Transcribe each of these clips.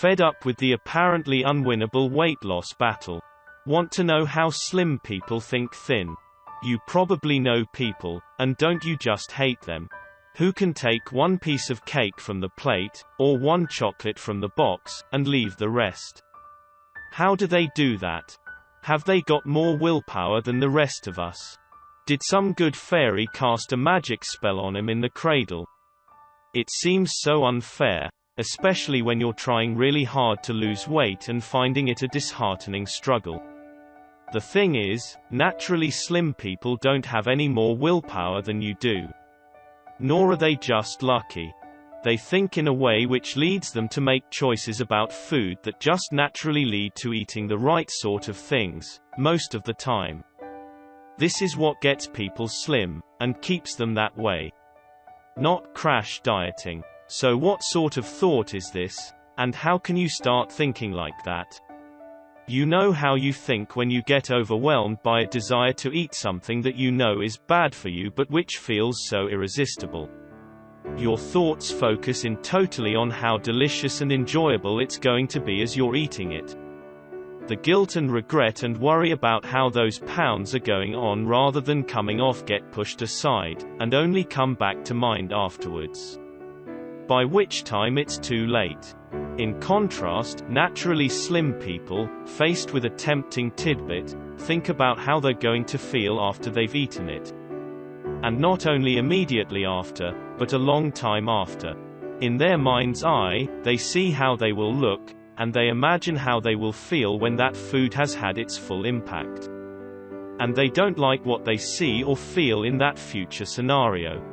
Fed up with the apparently unwinnable weight loss battle? Want to know how slim people think thin? You probably know people, and don't you just hate them, who can take one piece of cake from the plate, or one chocolate from the box, and leave the rest. How do they do that? Have they got more willpower than the rest of us? Did some good fairy cast a magic spell on him in the cradle? It seems so unfair, especially when you're trying really hard to lose weight and finding it a disheartening struggle. The thing is, naturally slim people don't have any more willpower than you do. Nor are they just lucky. They think in a way which leads them to make choices about food that just naturally lead to eating the right sort of things, most of the time. This is what gets people slim, and keeps them that way. Not crash dieting. So what sort of thought is this, and how can you start thinking like that? You know how you think when you get overwhelmed by a desire to eat something that you know is bad for you but which feels so irresistible. Your thoughts focus in totally on how delicious and enjoyable it's going to be as you're eating it. The guilt and regret and worry about how those pounds are going on rather than coming off get pushed aside, and only come back to mind afterwards. By which time it's too late. In contrast, naturally slim people, faced with a tempting tidbit, think about how they're going to feel after they've eaten it. And not only immediately after, but a long time after. In their mind's eye, they see how they will look, and they imagine how they will feel when that food has had its full impact. And they don't like what they see or feel in that future scenario.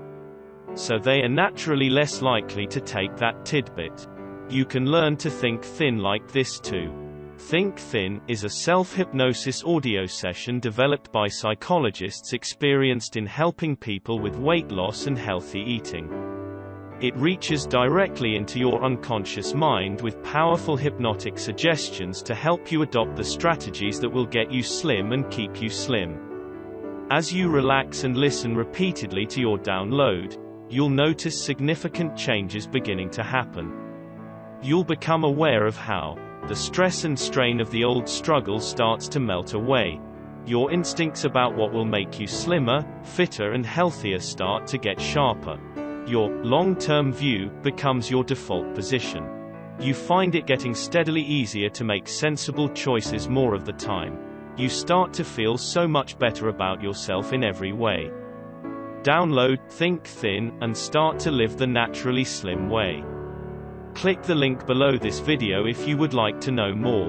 So they are naturally less likely to take that tidbit. You can learn to think thin like this too. Think Thin is a self-hypnosis audio session developed by psychologists experienced in helping people with weight loss and healthy eating. It reaches directly into your unconscious mind with powerful hypnotic suggestions to help you adopt the strategies that will get you slim and keep you slim. As you relax and listen repeatedly to your download, you'll notice significant changes beginning to happen. You'll become aware of how the stress and strain of the old struggle starts to melt away. Your instincts about what will make you slimmer, fitter and healthier start to get sharper. Your long-term view becomes your default position. You find it getting steadily easier to make sensible choices more of the time. You start to feel so much better about yourself in every way. Download Think Thin and start to live the naturally slim way. Click the link below this video if you would like to know more.